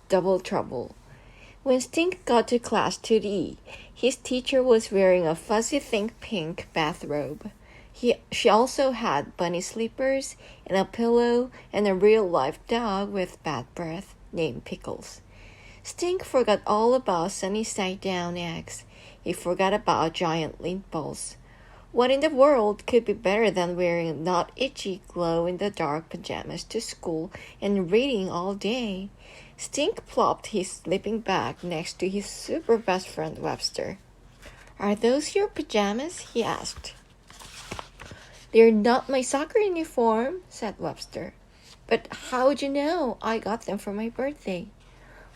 double trouble. When Stink got to Class 2D, his teacher was wearing a fuzzy pink bathrobe. She also had bunny slippers and a pillow and a real-life dog with bad breath named Pickles. Stink forgot all about sunny-side-down eggs. He forgot about giant lint balls. What in the world could be better than wearing not itchy glow-in-the-dark pajamas to school and reading all day? Stink plopped his sleeping bag next to his super best friend Webster. "Are those your pajamas?" he asked. "They're not my soccer uniform," said Webster. "But how'd you know? I got them for my birthday."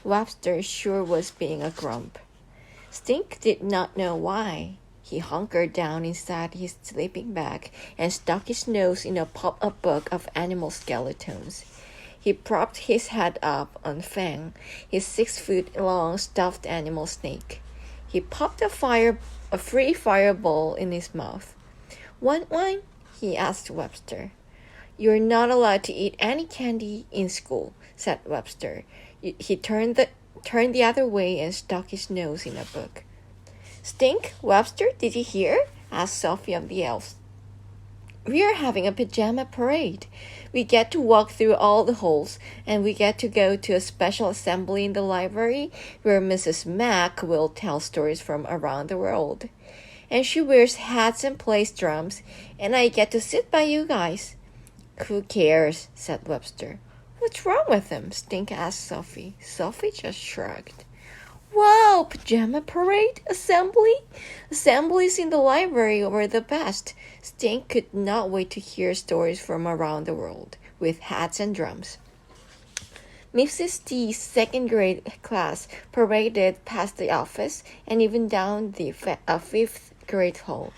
Webster sure was being a grump. Stink did not know why. He hunkered down inside his sleeping bag and stuck his nose in a pop-up book of animal skeletons. He propped his head up on Fang, his 6-foot-long stuffed animal snake. He popped a free fireball in his mouth. "Want one?" he asked Webster. "You're not allowed to eat any candy in school," said Webster. He turned the other way and stuck his nose in a book. "Stink, Webster, did you hear?" asked Sophie of the elves. "We are having a pajama parade. We get to walk through all the halls, and we get to go to a special assembly in the library where Mrs. Mack will tell stories from around the world. And she wears hats and plays drums, and I get to sit by you guys." "Who cares?" said Webster. "What's wrong with them?" Stink asked Sophie. Sophie just shrugged. "Wow, pajama parade? Assembly? Assemblies in the library were the best." Stink could not wait to hear stories from around the world, with hats and drums. Mrs. D's second-grade class paraded past the office and even down the fifth-grade hall.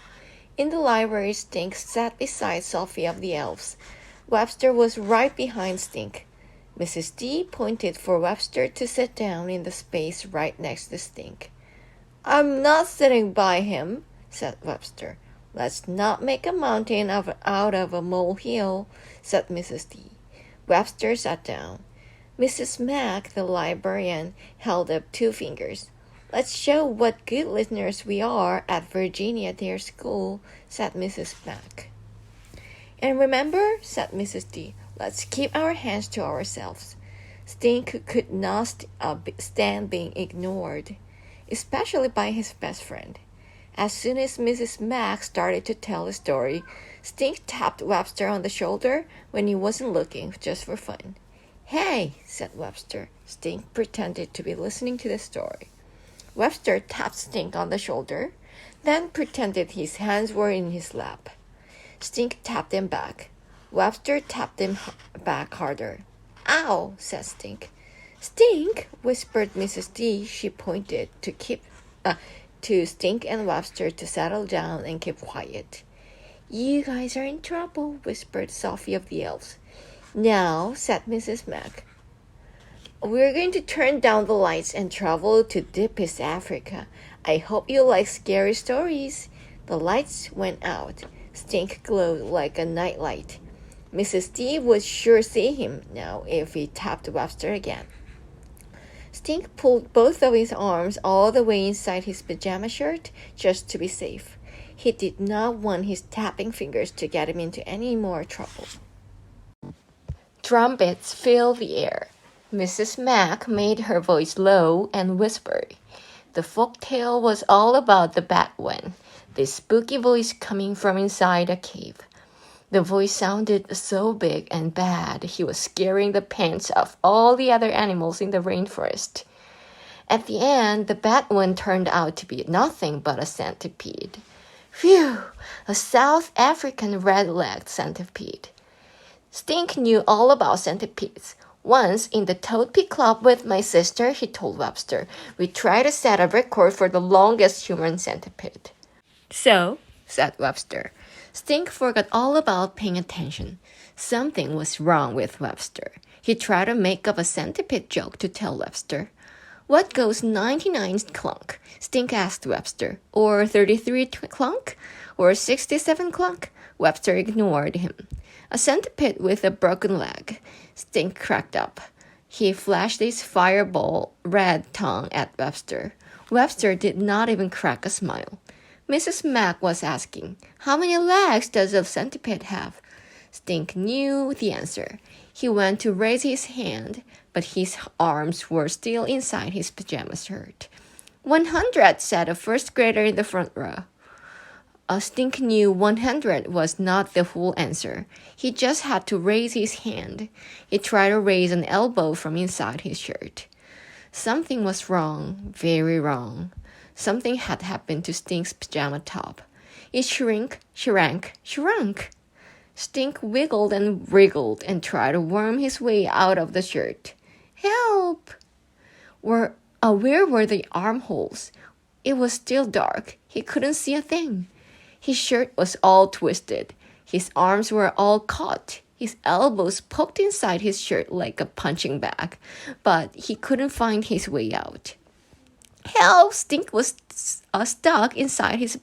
In the library, Stink sat beside Sophie of the elves. Webster was right behind Stink. Mrs. D pointed for Webster to sit down in the space right next to Stink. "I'm not sitting by him," said Webster. "Let's not make a mountain out of a molehill," said Mrs. D. Webster sat down. Mrs. Mack, the librarian, held up 2 fingers. "Let's show what good listeners we are at Virginia Dare School," said Mrs. Mack. "And remember," said Mrs. D, "let's keep our hands to ourselves." Stink could not stand being ignored, especially by his best friend. As soon as Mrs. Mack started to tell a story, Stink tapped Webster on the shoulder when he wasn't looking, just for fun. "Hey," said Webster. Stink pretended to be listening to the story. Webster tapped Stink on the shoulder, then pretended his hands were in his lap. Stink tapped him back. Webster tapped him back harder. "Ow," said Stink. "Stink," whispered Mrs. D. She pointed to Stink and Webster to settle down and keep quiet. "You guys are in trouble," whispered Sophie of the elves. "Now," said Mrs. Mack, "we're going to turn down the lights and travel to deepest Africa. I hope you like scary stories." The lights went out. Stink glowed like a nightlight. Mrs. D would sure see him now if he tapped Webster again. Stink pulled both of his arms all the way inside his pajama shirt just to be safe. He did not want his tapping fingers to get him into any more trouble. Trumpets filled the air. Mrs. Mack made her voice low and whispery. The folk tale was all about the Batwen, the spooky voice coming from inside a cave. The voice sounded so big and bad he was scaring the pants off all the other animals in the rainforest. At the end, the Batwen turned out to be nothing but a centipede. Phew! A South African red-legged centipede. Stink knew all about centipedes. Once, in the Toad-Pea Club with my sister, he told Webster, we tried to set a record for the longest human centipede. "So," said Webster. Stink forgot all about paying attention. Something was wrong with Webster. He tried to make up a centipede joke to tell Webster. "What goes 99 clunk?" Stink asked Webster. "Or 33 clunk? Or 67 clunk?" Webster ignored him. "A centipede with a broken leg." Stink cracked up. He flashed his fireball red tongue at Webster. Webster did not even crack a smile. Mrs. Mack was asking, "How many legs does a centipede have?" Stink knew the answer. He went to raise his hand, but his arms were still inside his pajama shirt. 100, said a first grader in the front row. Stink knew 100 was not the full answer. He just had to raise his hand. He tried to raise an elbow from inside his shirt. Something was wrong, very wrong. Something had happened to Stink's pajama top. It shrank. Stink wiggled and wriggled and tried to worm his way out of the shirt. Help! Where were the armholes? It was still dark. He couldn't see a thing. His shirt was all twisted. His arms were all caught. His elbows poked inside his shirt like a punching bag, but he couldn't find his way out. Help! Stink was stuck inside his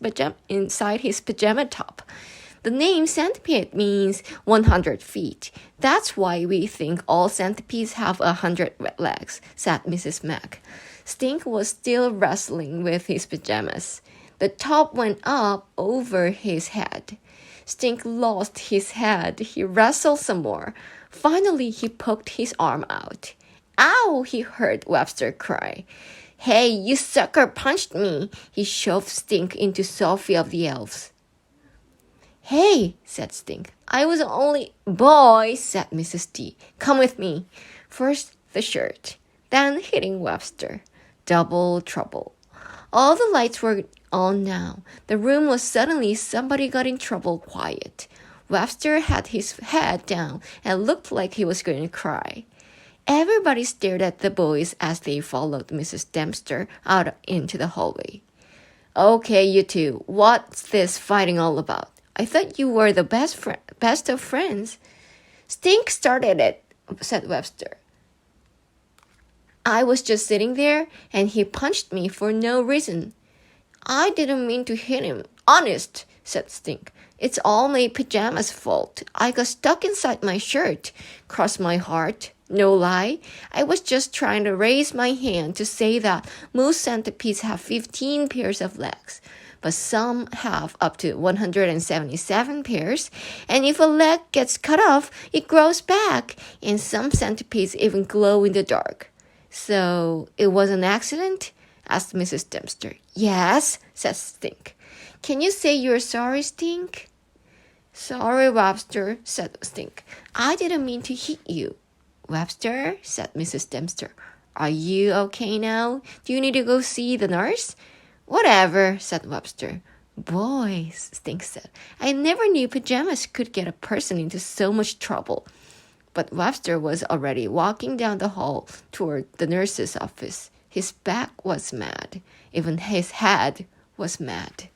pajama top. The name centipede means 100 feet. That's why we think all centipedes have 100 legs, said Mrs. Mack. Stink was still wrestling with his pajamas. The top went up over his head. Stink lost his head. He wrestled some more. Finally, he poked his arm out. Ow! He heard Webster cry. Hey, you sucker punched me. He shoved Stink into Sophie of the Elves. Hey, said Stink. I was only... Boy, said Mrs. T. Come with me. First the shirt, then hitting Webster. Double trouble. All the lights were on now. The room was suddenly somebody got in trouble quiet. Webster had his head down and looked like he was going to cry. Everybody stared at the boys as they followed Mrs. Dempster out into the hallway. Okay, you two, what's this fighting all about? I thought you were the best of friends. Stink started it, said Webster. I was just sitting there, and he punched me for no reason. I didn't mean to hit him. Honest, said Stink. It's all my pajamas' fault. I got stuck inside my shirt. Cross my heart. No lie. I was just trying to raise my hand to say that most centipedes have 15 pairs of legs. But some have up to 177 pairs, and if a leg gets cut off, it grows back, and some centipedes even glow in the dark. So, it was an accident? Asked Mrs. Dempster. Yes, said Stink. Can you say you're sorry, Stink? Sorry, Webster, said Stink. I didn't mean to hit you. Webster, said Mrs. Dempster. Are you okay now? Do you need to go see the nurse? Whatever, said Webster. Boys, Stink said, I never knew pajamas could get a person into so much trouble. But Webster was already walking down the hall toward the nurse's office. His back was mad. Even his head was mad.